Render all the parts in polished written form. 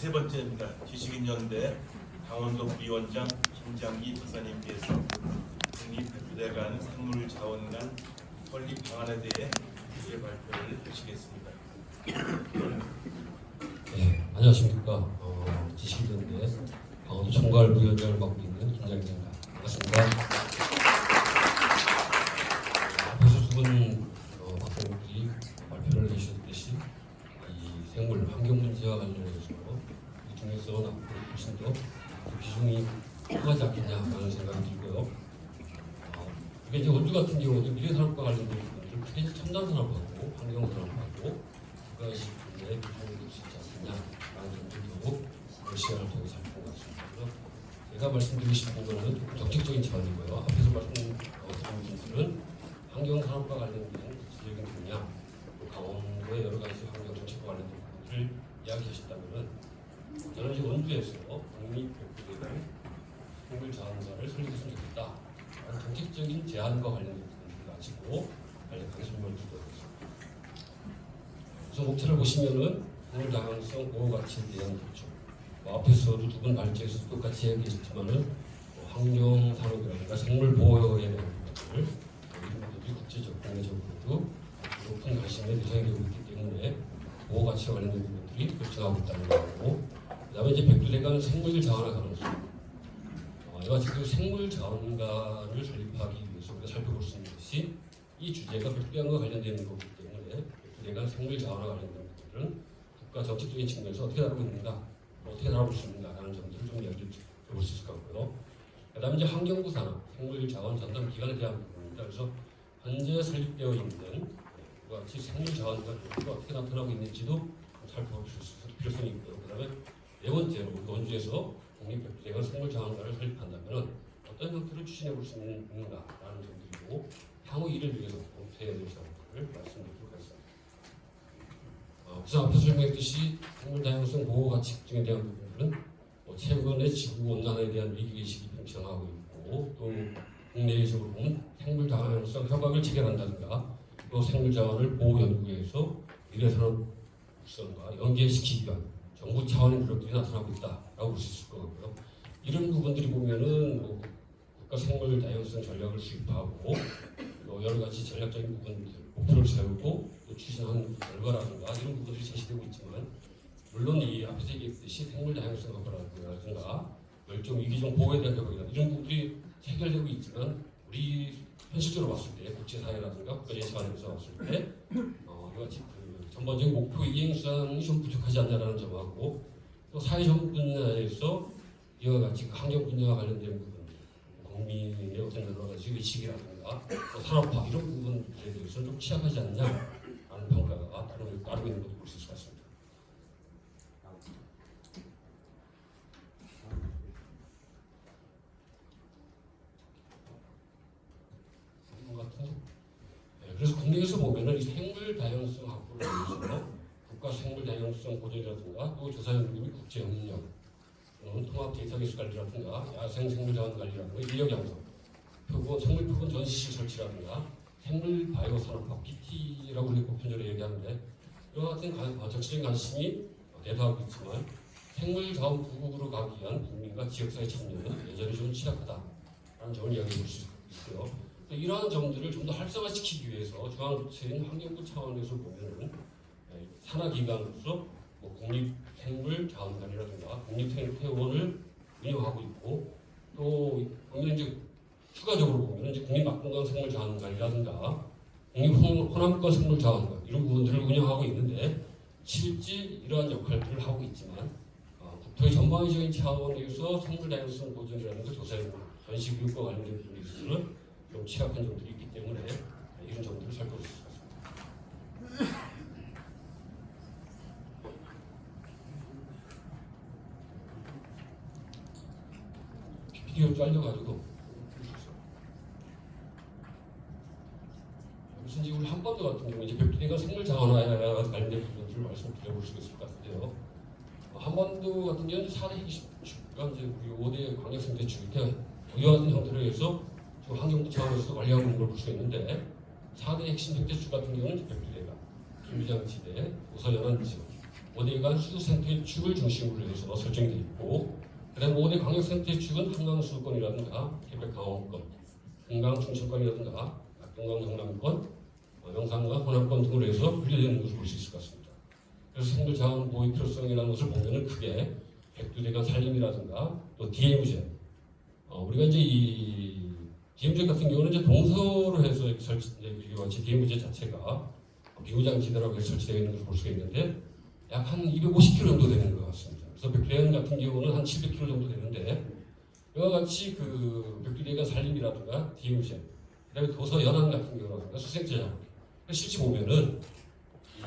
세 번째입니다. 지식인연대 강원도 부위원장 김장기 박사님께서 국립백두대간 생물자원관 설립 방안에 대해 주제 발표를 하시겠습니다. 네, 안녕하십니까. 지식인연대 강원도 총괄 부위원장을 맡고 있는 김장기입니다. 반갑습니다. 앞에서 두 분 박사님들이 발표를 해주셨듯이 이 생물 환경 문제와 관련해서 이 중에서 앞으로 훨씬 더 비중이 커가지 않겠냐라는 생각이 들고요. 이게 이제 원주 같은 경우도 미래산업과 관련된 부분들, 크게 첨단산업하고 환경산업하고 국가식분의 비중을 둘 수 있지 않겠냐라는 점들도 시간을 통해 살펴본 것 같습니다. 그래서 제가 말씀드리고 싶은 것은 조금 정책적인 차원이고요. 앞에서 말씀드린 분들은 환경산업과 관련된 구체적인 분야, 또 강원도의 여러 가지 환경 정책과 관련된 부분들을 이야기하셨다면은 저는 이제 원주에서 국립백두대간 생물자원관을 설립했으면 좋겠다. 정책적인 제안과 관련된 부분들을 가지고 간략하게 설명을 드리도록 하겠습니다. 우선 목차를 보시면은 생물 다양성 보호 가치에 대한 기초. 앞에서도 두 분 발제에서 똑같이 얘기했지만은 환경 산업이라든가 생물 보호에 대한 부분들, 이런 부분들이 국제적, 국내적으로도 높은 관심의 대상이 되고 있기 때문에 보호 가치와 관련된 부분들이 결정하고 있다는 거고, 그다음에 이제 백두대간 생물 자원화 가능성. 이와 같이 그 생물 자원관을 설립하기 위해서 우리가 살펴볼 수 있는 것이 이 주제가 백두대간과 관련되어 있는 거기 때문에 백두대간 생물 자원과 관련된 부분들은 국가 정책적인 측면에서 어떻게 다루고 있는가, 어떻게 다뤄볼 수 있는가라는 점들을 좀 이야기를 해볼 수 있을 것 같고요. 그다음에 이제 환경부 산업, 생물 자원 전담 기관에 대한 부분입니다. 그래서 현재 설립되어 있는 이와 같이 생물 자원과 어떻게 나타나고 있는지도 살펴볼 수 있을 필요성이 있고요. 그다음에 네 번째로 원주에서 국립백두대간 생물자원관을 설립한다면 어떤 형태로 추진해 볼 수 있는가라는 점들이고 향후 일을 위해서 검토해야 될 점들을 말씀드리도록 하겠습니다. 우선 앞서 설명했듯이 생물다양성 보호 가치 등에 대한 부분들은 최근에 지구 온난화에 대한 위기의식이 팽창하고 있고, 또 국내적으로 보면 생물다양성 협약을 체결한다든가 또 생물자원을 보호 연구에서 미래산업 육성과 연계시키기 위한 정부 차원의 노력들이 나타나고 있다라고 볼 수 있을 것 같고요. 이런 부분들이 보면은 국가 생물 다양성 전략을 수립하고 또 여러 가지 전략적인 부분들 목표를 세우고 또 추진한 결과라든가 이런 부분들이 제시되고 있지만, 물론 이 앞에서 얘기했듯이 생물 다양성 협약이라든가 멸종 위기종 보호에 대한 협약이라든가 이런 부분들이 체결되고 있지만, 우리 현실적으로 봤을 때 국제사회라든가 국가적인 차원에서 봤을 때 이와 같이 전반적인 목표 이행 수단이 좀 부족하지 않냐라는 점하고, 또 사회적 분야에서 이와 같이 환경 분야와 관련된 부분들, 국민의 어떤 여러 가지 의식이라든가 또 산업화 이런 부분들에 대해서는 좀 취약하지 않냐라는 평가가 따르고 있는 것도 볼 수 있을 것 같습니다. 그래서 국내에서 보면은 이 생물 다양성 확보를 위해서 국가 생물 다양성 보존이라든가 또 조사연구 및 국제 협력, 통합 데이터베이스 관리라든가 야생 생물 자원 관리라든가 인력 양성, 표본 생물 표본 전시실 설치라든가 생물 바이오 산업화 PT라고 우리 보편적으로 얘기하는데, 이와 같은 정치적인 관심이 대두하고 있지만 생물 자원 부국으로 가기 위한 국민과 지역사회 참여는 여전히 좀 취약하다라는 점을 이야기해 볼 수 있고요. 이러한 점들을 좀 더 활성화시키기 위해서 중앙부처인 환경부 차원에서 보면은 산하기관으로서 국립생물자원관이라든가 국립태원을 운영하고 있고, 또 보면 이제 추가적으로 보면 이제 국립막공강 생물자원관이라든가 국립호남권 생물자원관 이런 부분들을 운영하고 있는데, 실제 이러한 역할들을 하고 있지만 국토의 전방위적인 차원에서 생물다양성 보존이라든가 조사연구, 전시교육과 관련된 부분에 있어서는 좀 취약한 점들이 있기 때문에 이런 점들을 살펴볼 수 있습니다. PPT로 잘려가지고 무슨 우리 한반도 같은 경우 이제 백두대간 생물 자원화와 관련된 부분들을 말씀드려볼 수 있을 것 같은데요. 한반도 같은 경우는 4대 핵심축가 이제 우리 5대 광역생 대축 이와 같은 형태로 해서 환경부 차원에서 관리하고 있는 걸 볼 수 있는데, 4대 핵심 생태축 같은 경우는 백두대간, 김비장지대, 우서연안 지역, 5대간 수생태축을 중심으로 해서 설정되어 있고, 그다음 5대 광역생태축은 한강수도권이라든가 태백강원권, 금강 충청권이라든가 동강 영남권, 영산과 호남권 등으로 해서 분류되는 것을 볼 수 있을 것 같습니다. 그래서 생물자원 보호 필요성이라는 것을 보면은 크게 백두대간 산림이라든가 또 DMZ, 우리가 이제 이 DMZ 같은 경우는 이제 동서로 해서 설치되어 있는 DMZ 자체가 비무장지대라고 해서 설치되어 있는 것을 볼 수가 있는데 약 한 250km 정도 되는 것 같습니다. 그래서 백두대간 같은 경우는 한 700km 정도 되는데 이와 같이 그 백두대간 산림이라든가 DMZ, 그다음에 도서 연안 같은 경우라든가 수생태자원, 실제 보면은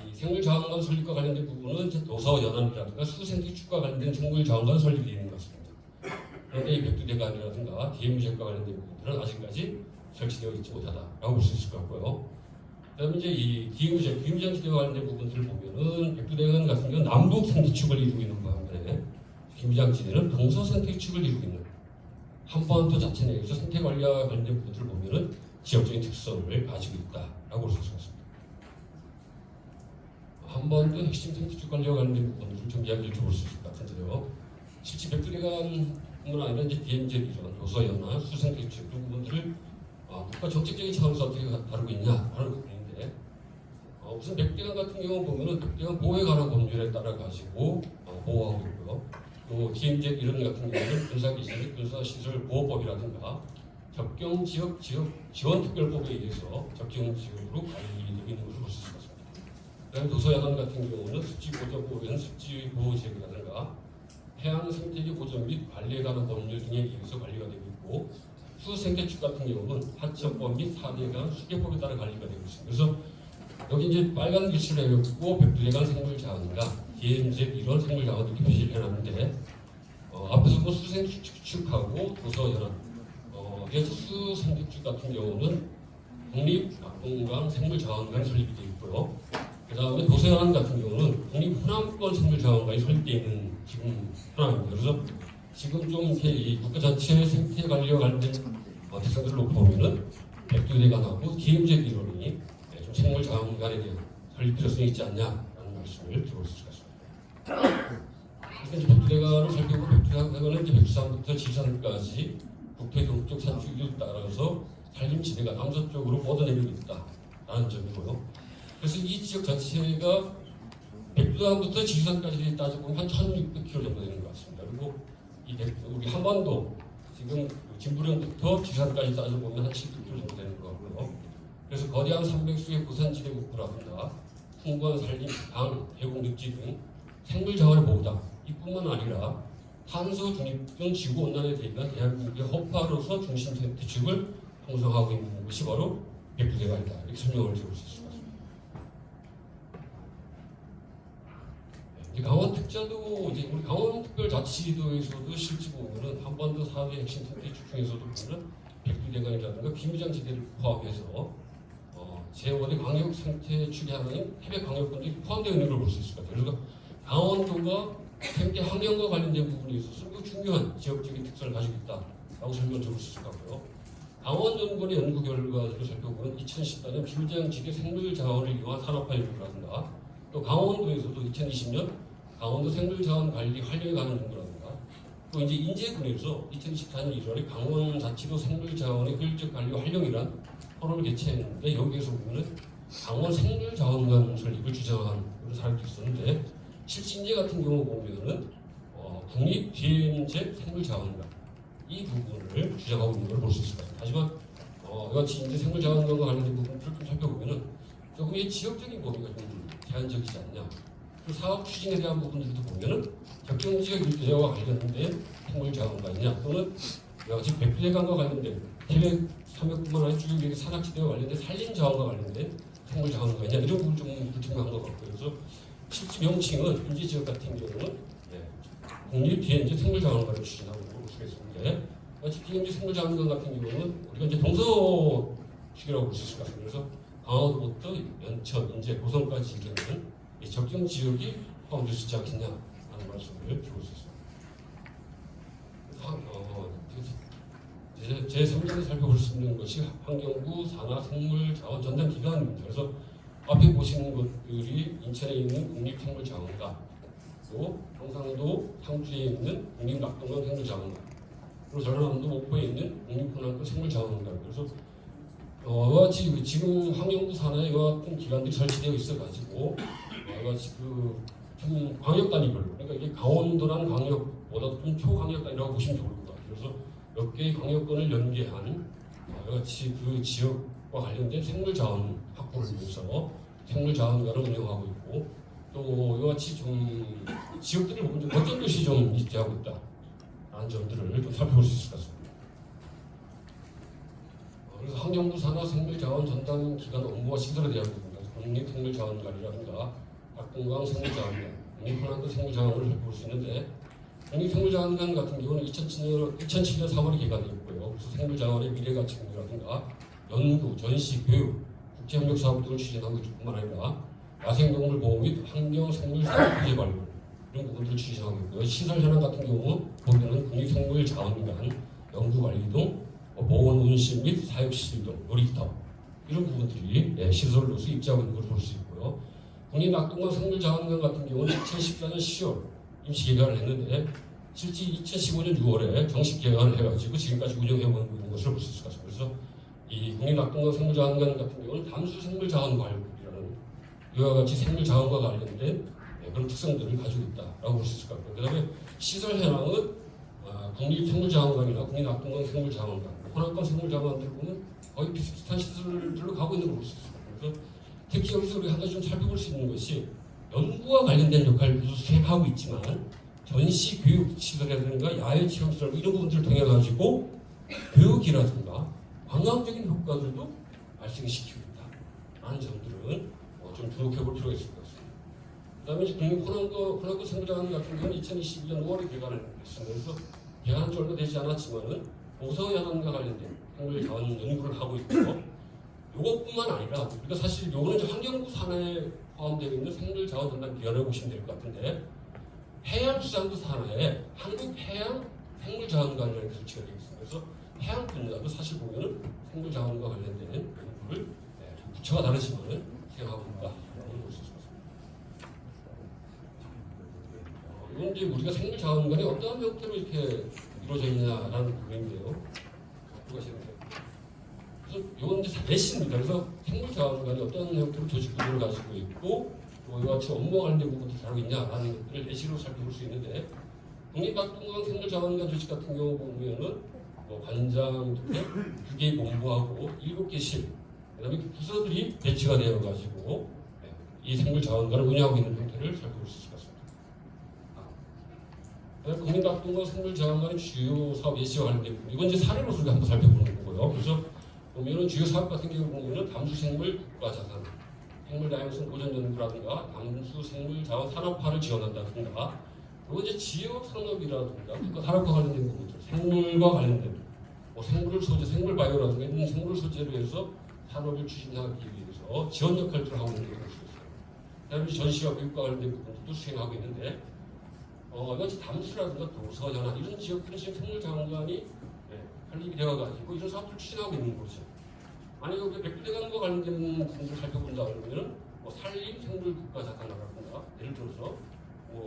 이 생물자원관 설립과 관련된 부분은 이제 도서 연안이라든가 수생태축과 관련된 생물자원관 설립이 있는 것 같습니다. 그런데 이 백두대간이라든가 DMZ과 관련된 부분들은 아직까지 설치되어 있지 못하다라고 볼 수 있을 것 같고요. 그다음에 이제 이 DMZ, 비무장지대와 관련된 부분들을 보면은 백두대간 같은 경우는 남북 생태축을 이루고 있는 반면에 비무장지대는 동서 생태축을 이루고 있는 한반도 자체 내에서 생태 관리와 관련된 부분들을 보면은 지역적인 특성을 가지고 있다라고 볼 수 있을 것 같습니다. 한번도 핵심 생태축 관리와 관련된 부분들을 좀 이야기를 좀 볼 수 있을 것 같은데요. 실제 백두대간뿐만 아니라 이제 DMZ 이런 도서연화, 수생태축 그 부분들을 국가 정책적인 차원에서 어떻게 다루고 있냐라는 부분인데, 우선 백두대간 같은 경우 보면은 백두대간 보호에 관한 법률에 따라 가지고 보호하고 있고요. 또 DMZ 이런 같은 경우는 군사기지, 군사시설 보호법이라든가 접경지역 지원특별법에 의해서 접경지역으로 관리되고 있는 것을 볼 수 있을 것 같습니다. 그다음에 도서야간 같은 경우는 습지보전법에는 습지보호지역이라든가 해양 생태계 보전 및 관리에 관한 법률 등에 의해서 관리가 되고 있고, 수생태축 같은 경우는 하천법 및 4대강 수계법에 따라 관리가 되고 있습니다. 그래서 여기 이제 빨간 글씨로 해갖고 백두대간 생물자원과 DMZ 이런 생물자원 이렇게 표시를 해놨는데, 앞에서 뭐 수생태축하고 도서연안, 수생태축 같은 경우는 국립낙동강 생물자원관이 설립이 되어 있고요. 그 다음에 도서연안 같은 경우는 국립호남권 생물자원관이 설립되어 있는 지금 현황입니다. 그래서 지금 좀 이렇게 이 국가 전체의 생태 관리와 관련된 특성들을 놓고 보면은 백두대간하고 DMZ 이론이 좀 생물자원관에 대한 설립 필요성이 있지 않냐라는 말씀을 드리고 있습니다. 그래서 이제 백두대간을 살펴보고 백두대간은 이제 백두산부터 지산까지 국토의 동쪽 산축을 따라서 산림지대가 남서쪽으로 뻗어내리고 있다라는 점이고요. 그래서 이 지역 자체가 백두산부터 지산까지 따져보면 한 1,600km 정도 되는 것 같습니다. 그리고 우리 한반도 지금 진부령부터 지산까지 따져보면 한 700km 정도 되는 것 같고요. 그래서 거대한 산맥수의 고산지대 국부라든가 풍부한 산림, 강, 계곡, 늪지 등 생물자원의 보호다 이뿐만 아니라 탄소 중립 등 지구온난화에 대비한 대한민국의 허파로서 중심 생태축을 형성하고 있는 것이 바로 백두대간이다. 이렇게 설명을 드릴 수 있을 것 같습니다. 강원특자도 이제 우리 강원특별자치도에서도 실제 보면은 한반도 4대 핵심 생태축 중에서도 보면은 백두대간이라든가 비무장지대를 포함해서 제5대 광역 생태축의 하나인 태백광역권도 포함되어 있는 걸 볼 수 있을 것 같아요. 그래서 강원도가 생태 환경과 관련된 부분에 있어서 매우 중요한 지역적인 특성을 가지고 있다라고 설명을 드릴 수 있을 것 같고요. 강원연구원의 연구 결과를 살펴보면 2014년 비무장지대 생물자원을 이용한 산업화 연구라든가 또 강원도에서도 2020년 강원도 생물자원 관리 활용에 관한 연구라든가 또 이제 인제군에서 2024년 1월에 강원자치도 생물자원의 효율적 관리 활용이란 토론을 개최했는데 여기에서 보면은 강원 생물자원관 설립을 주장한 그런 사람도 있었는데 실제 인제 같은 경우 보면은 국립 DMZ 생물자원관 이 부분을 주장하고 있는 걸 볼 수 있을 것 같아요. 하지만 이같이 인제 생물자원관과 관련된 부분들을 좀 살펴보면은 조금 이 지역적인 범위가 좀 제한적이지 않냐. 그 사업 추진에 대한 부분들도 보면은 적정지역 일대와 관련된 생물자원관이냐 또는 지금 백두대간과 관련된 태백 산맥뿐만 아니라 쭉 이렇게 산악지대와 관련된 산림자원과 관련된 생물자원관이냐 이런 부분 좀 불투명한 것 같고요. 그래서 실제 명칭은 인제지역 같은 경우는 국립 DMZ 생물자원관을 추진하고 있는 수가 있는데 마치 DMZ 생물자원관 같은 경우는 우리가 이제 동서축이라고 볼 수 있을 것 같습니다. 그래서 강화도부터 연천, 인제, 고성까지 이르는 적정 지역이 포함될 수 있지 않겠냐라는 말씀을 드리고 있습니다. 제 3장에 살펴볼 수 있는 것이 환경부 산하 생물 자원 전담 기관입니다. 그래서 앞에 보시는 것들이 인천에 있는 국립생물자원과 있고 경상도 상주에 있는 국립낙동강 생물자원관, 그리고 전라남도 목포에 있는 국립훈안권 생물자원관. 그래서 이와 같이 지금 환경부 산하에 이와 같은 기관들이 설치되어 있어가지고 이와 같이 좀 광역단위별로, 그러니까 이게 강원도라는 광역보다 좀 초광역단위라고 보시면 좋을 것 같아요. 그래서 몇 개의 광역권을 연계한 이와 같이 그 지역과 관련된 생물자원 확보를 위해서 생물자원관을 운영하고 있고, 또 이와 같이 좀 지역들을 보면 좀 어떤 것이 좀 입지하고 있다라는 점들을 좀 살펴볼 수 있을 것 같습니다. 그래서 환경부 산하 생물자원 전담 기관 업무와 시설에 대한 부분입니다. 국립생물자원관이라든가 낙동강 생물자원관, 국립훈안권 생물자원을 살펴볼 수 있는데, 국립생물자원관 같은 경우는 2007년 4월에 개관되었고요. 그래서 생물자원의 미래가치공유라든가 연구, 전시, 교육, 국제협력 사업 등을 추진하고 있을 뿐만 아니라 야생동물 보호 및 환경생물사업 구제 관련 이런 부분들을 추진하고 있고요. 시설 현황 같은 경우 보면은 국립생물자원관, 연구관리 등 보건 운실 및 사육시설 등 놀이터 이런 부분들이 시설로서 입지하고 있는 것을 볼 수 있고요. 국립낙동강 생물자원관 같은 경우는 2014년 10월 임시 개관을 했는데 실제 2015년 6월에 정식 개관을 해가지고 지금까지 운영해오는 것을 볼 수 있을 것 같습니다. 그래서 이 국립낙동강 생물자원관 같은 경우는 담수생물자원관이라는 이와 같이 생물자원과 관련된 그런 특성들을 가지고 있다라고 볼 수 있을 것 같고요. 그다음에 시설 현황은 국립생물자원관이나 국립낙동강 생물자원관, 혼합관 생물자원관들 보면 거의 비슷비슷한 시설들로 가고 있는 걸 볼 수 있을 것 같아요. 그래서 특히 여기서 우리 한 가지 좀 살펴볼 수 있는 것이 연구와 관련된 역할을 수행하고 있지만 전시 교육 시설이라든가 야외 체험 시설 이런 부분들을 통해 가지고 교육이라든가 관광적인 효과들도 발생시키고 있다라는 점들은 좀 주목해 볼 필요가 있을 것 같습니다. 그다음에 이제 국립훈안권 생물자원 같은 경우는 2022년 5월에 개관을 했습니다. 그래서 개관한 지 얼마 되지 않았지만은 보성현황과 관련된 생물자원 연구를 하고 있고, 요것뿐만 아니라 우리가 사실 요거는 이제 환경부 산하에 포함되어 있는 생물자원 전담 기관을 보시면 될 것 같은데, 해양수산부 산하에 한국해양 생물자원관이라는 게 설치가 되어 있습니다. 그래서 해양 분야도 사실 보면은 생물자원과 관련된 연구를 부처가 다르지만은 수행하고 있다라고 볼 수 있습니다. 이건 이제 우리가 생물자원관이 어떠한 형태로 이렇게 이루어져 있냐라는 부분인데요. 그래서 이건 이제 내시입니다. 그래서 생물자원관이 어떤 형태로 조직 구조를 가지고 있고 또 이와 같이 업무와 관련된 부분들이 다루고 있냐라는 것들을 내시로 살펴볼 수 있는데, 국립낙동강 생물자원관 조직 같은 경우 보면은 관장 2개 본부하고 7개 실, 그다음에 부서들이 배치가 되어 가지고 이 생물자원관을 운영하고 있는 형태를 살펴볼 수 있을 것 같습니다. 국립낙동강 생물자원관의 주요 사업 예시와 관련된 부분, 이건 이제 사례로 우리가 한번 살펴보는 거고요. 그래서 보면은 주요 사업 같은 경우 보면은 담수생물 국가자산, 생물다양성 보전 연구라든가 담수생물자원 산업화를 지원한다든가, 그리고 이제 지역 산업이라든가 국가 산업과 관련된 부분들, 생물과 관련된 생물을 소재, 생물바이오라든가 이런 생물을 소재로 해서 산업을 추진하기 위해서 지원 역할들을 하고 있는 것을 볼 수 있어요. 그다음에 전시와 교육과 관련된 부분들도 수행하고 있는데, 이것이 담수라든가 도서, 연안 이런 지역들은 지금 생물자원관이 설립이 되어가지고 이런 사업들을 추진하고 있는 거죠. 만약에 우리가 백두대간과 관련된 부분을 살펴본다 그러면은 산림 생물 국가자산이라든가 예를 들어서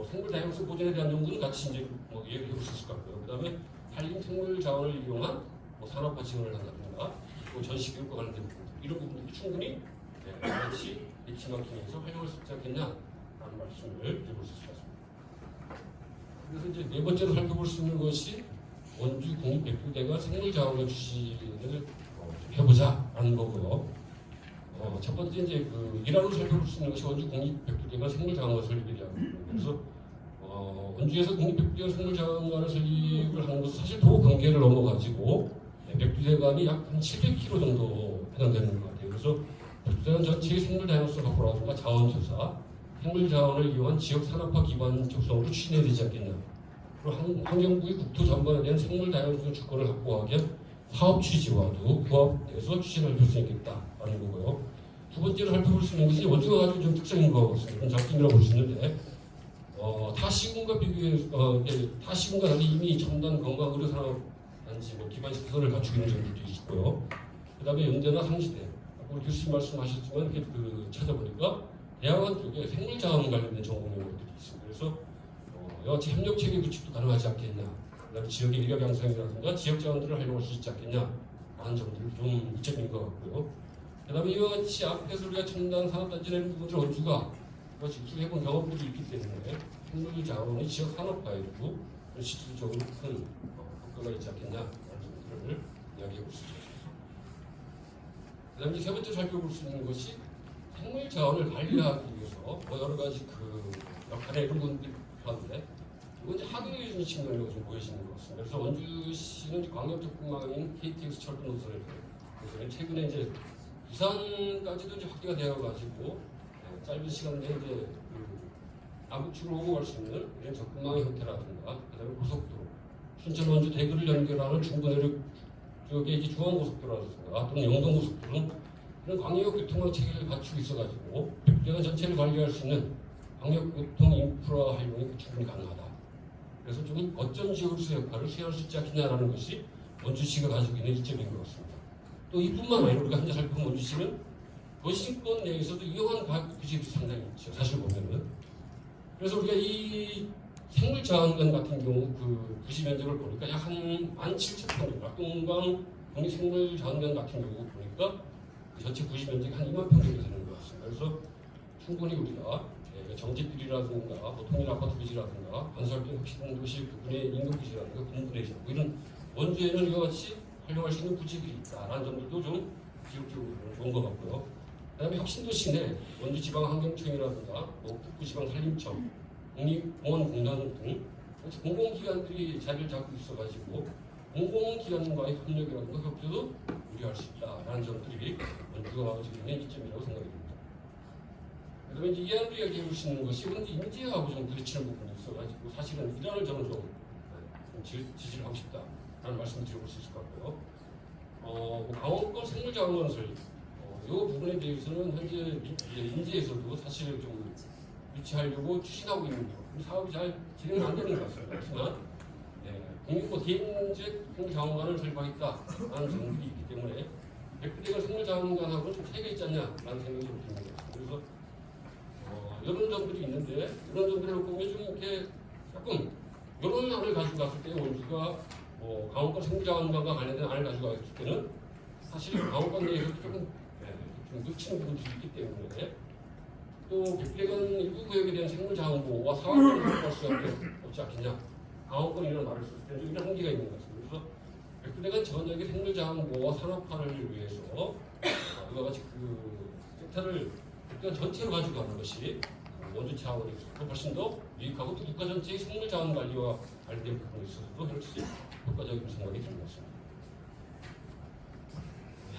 생물 다양성 보존에 대한 연구는 같이 이제 얘기를 해볼 수 있을 것 같고요. 그다음에 산림 생물 자원을 이용한 산업화 지원을 한다든가 또 전시 교육과 관련된 부분 이런 부분들이 충분히 같이 벤치마킹해서 활용할 수 있지 않겠냐라는 말씀을 드려볼 수 있을 것 같습니다. 그래서 이제 네 번째로 살펴볼 수 있는 것이 원주 국립백두대간 생물자원관 추진을 해보자라는 거고요. 첫 번째 이제 그 일환으로 살펴볼 수 있는 것이 원주 국립백두대간 생물자원관 설립에 대한 부분입니다. 그래서 원주에서 국립백두대간 생물자원관을 설립을 하는 것은 사실 도 경계를 넘어가지고 백두대간이 약 한 700km 정도 해당되는 것 같아요. 그래서 백두대간 전체의 생물다양성 확보라든가 자원조사, 생물자원을 이용한 지역 산업화 기반 적성으로 추진해야 되지 않겠냐. 그리고 환경부의 국토 전반에 대한 생물 다양성 주권을 확보하기 위한 사업 취지와도 부합해서 추진할 필요성이 있겠다라는 거고요. 두 번째로 살펴볼 수 있는 것이 원주가 가지고 좀 특성인 것 같습니다. 장점이라고 볼 수 있는데, 타 시군과 비교해서 타 시군과 달리 이미 첨단 건강 의료 산업 단지 기반 시설을 갖추고 있는 점들도 있고요. 그다음에 연대나 상시대, 우리 교수님 말씀하셨지만 이렇게 찾아보니까 대학원 쪽에 생물자원 관련된 전공 연구들이 있습니다. 그래서 여치 협력 체계 구축도 가능하지 않겠냐. 그다음에 지역의 인력 양성이라든가 지역 자원들을 활용할 수 있지 않겠냐. 라는 점들이 좀 이점인 것 같고요. 그다음에 이와 같이 앞에서 우리가 첨단 산업단지 내는 부분들 원주가 직수해본 경험들이 있기 때문에 생물 자원의 지역 산업화에도 실질적으로 큰 효과가 있지 않겠냐라는 점들을 이야기해 볼 수 있습니다. 그다음에 세 번째 살펴볼 수 있는 것이 생물 자원을 관리하기 위해서 여러 가지 그 역할의 이런 분들이 하는데 이건 이제 학교적인 측면으로 좀 보여지는 것 같습니다. 그래서 원주시는 광역특구망인 KTX 철도 노선에 최근에 이제 부산까지도 이제 확대가 되어가지고 짧은 시간 내에 이제 남북으로 오고 갈 수 있는 이런 접근망의 형태라든가 그다음에 고속도로, 순천 원주 대구를 연결하는 중부내륙 쪽에 이제 중앙고속도로라든가 또는 영동고속도로는 이런 광역 교통망 체계를 갖추고 있어가지고 백대간 전체를 관리할 수 있는 광역 교통 인프라 활용이 충분히 가능하다. 그래서 좀 어떤 지역으로서 역할을 수행할 수 있지 않겠냐라는 것이 원주시가 가지고 있는 이점인 것 같습니다. 또 이뿐만 아니라 우리가 현재 살펴본 원주시는 도시권 내에서도 이용한 가구집이 상당히 있죠. 사실 보면은. 그래서 우리가 이 생물자원관 같은 경우 그 부지 면적을 보니까 약 한 17,000평, 낙동강 국립생물자원관 같은 경우 보니까 그 전체 부지 면적이 한 2만 평 정도 되는 것 같습니다. 그래서 충분히 우리가 정책비리라든가 통일 아파트 부지라든가 건설비 혁신도시 부분의 인구부지라든가 군부대지 이런 원주에는 이와 같이 활용할 수 있는 부지들이 있다라는 점들도 좀 지역적으로 좋은 것 같고요. 그다음에 혁신도시 내 원주지방환경청이라든가 북부지방산림청, 국립공원공단 등 공공기관들이 자리를 잡고 있어가지고 공공기관과의 협력이라든가 협조도 우려할 수 있다라는 점들이 원주가 가지고 있는 이점이라고 생각이 듭니다. 그다음에 이제 이안으로 이야기해 볼 수 있는 것이 그런데 인재하고 좀 부딪히는 부분이 있어가지고 사실은 이란을 저는 좀 지지를 하고 싶다라는 말씀을 드려볼 수 있을 것 같고요. 강원권 생물자원건설 이 부분에 대해서는 현재 인재에서도 사실 좀 유치하려고 추진하고 있는 사업이 잘 진행은 안 되는 것 같습니다. 하지만 국립고 대인재 생물자원관을 설립하겠다라는 점들이 있기 때문에 백부대가 생물자원관하고는 좀 차이가 있지 않냐라는 생각이 좀 듭니다. 그래서 이런 점들이 있는데 이런 점들을 보면 좀 이렇게 조금 이런 안을 가지고 갔을 때 원주가 강원권 생물자원관과 관련된 안을 가지고 갔을 때는 사실 강원권 내에서 조금 좀 놓치는 부분들이 있기 때문에 또 백대간 일부 구역에 대한 생물자원 보호와 사업을 확보할 수 없지 않겠냐. 강원권이라는 말을 쓸 때는 이런 한계가 있는 것 같습니다. 그래서 백대간 전역의 생물자원 보호와 산업화를 위해서 이와 같이 그 섹터를 백대간 전체로 가지고 가는 것이 원주 차원에서 훨씬 더 유익하고 또 국가 전체의 생물자원 관리와 관련된 부분에 있어서도 훨씬 효과적인 생각이 드는 것 같습니다.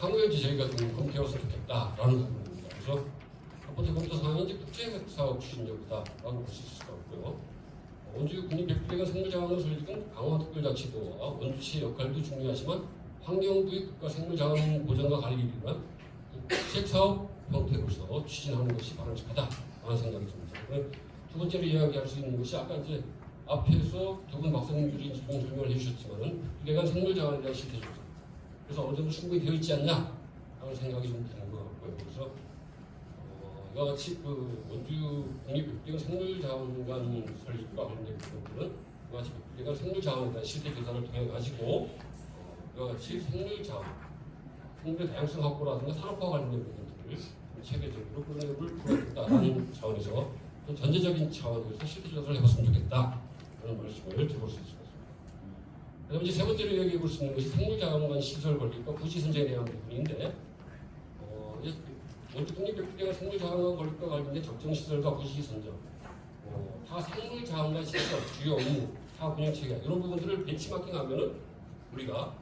향후에 저희가 좀 검토해왔으면 좋겠다라는 부분입니다. 그래서 첫 번째 검토 사항이 이제 국제사업 추진 여부다라고 볼 수 있을 것 같고요. 원주 국립백두대간 생물자원을 설립은 강화특별자치도와 원주시의 역할도 중요하지만 환경부의 국가 생물자원 보전과 관리를 위한 국책사업 형태로서 추진하는 것이 바람직하다라는 생각이 듭니다. 두 번째로 이야기할 수 있는 것이 아까 이제 앞에서 두 분 박사님들이 설명을 해주셨지만은 백두대간 생물자원에 대한 시대조사. 그래서 어느 정도 충분히 되어 있지 않냐 하는 생각이 좀 드는 것 같고요. 그래서 이와 같이 그 원주 국립백두대간 생물자원관 설립과 관련된 부분들은 이와 같이 백두대간 생물자원에 대한 실태 조사를 통해 가지고 이와 같이 생물자원, 생물 다양성 확보라든가 산업화 관련된 부분들을 체계적으로 끌어내볼 필요가 있다는 차원에서 또 전체적인 차원에서 실태 조사를 해봤으면 좋겠다라는 말씀을 드릴 수 있습니다. 그다음에 이제 세 번째로 이야기해 볼 수 있는 것이 생물자원관 시설 건립과 부지 선정에 대한 부분인데 원주 국립백두대간 생물자원관 건립과 관련된 적정시설과 부지 선정, 타 생물자원관 시설, 주요 업무, 사업 운영 체계 이런 부분들을 벤치마킹하면은 우리가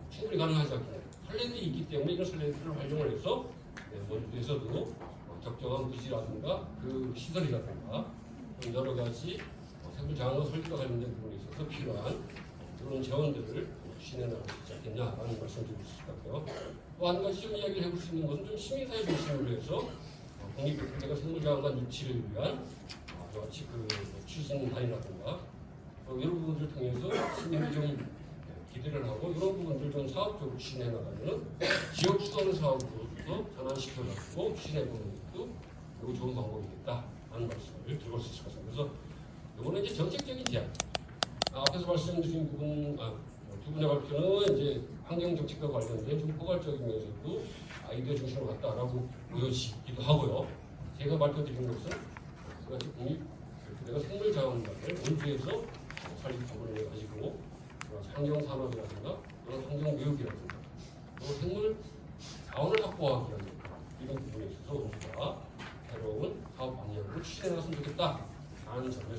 충분히 가능하지 않겠냐. 선례들이 있기 때문에 이런 선례들을 활용을 해서 원주에서도 적정한 부지라든가 그 시설이라든가 여러 가지 생물자원관 설립과 관련된 부분에 있어서 필요한 그런 재원들을 추진해 나갈 수 있지 않겠냐라는 말씀을 드릴 수 있을 것 같고요. 또 한 가지 좀 이야기를 해볼 수 있는 것은 좀 시민사회 중심으로 해서 국립백두대간 생물자원관 유치를 위한 여러 가지 그 추진단이라든가 이런 부분들을 통해서 시민이 좀 기대를 하고 이런 부분들 좀 사업적으로 추진해 나가면 지역 수도원 사업으로서 전환시켜가지고 추진해 보는 것도 매우 좋은 방법이겠다라는 말씀을 드릴 수 있을 것 같습니다. 그래서 이거는 이제 정책적인 제안. 앞에서 말씀드린 부분, 두 분의 발표는 이제 환경 정책과 관련된 좀 포괄적이면서도 아이디어 중심으로 갔다라고 보여지기도 하고요. 제가 발표드린 것은 그같이 국립대가 생물자원관을 원주에서 설립적으로 해가지고 환경산업이라든가 그런 환경교육이라든가 또 생물 자원을 확보하기 위한 이런 부분에 있어서 우리가 새로운 사업 방향으로 추진해 나갔으면 좋겠다라는 점을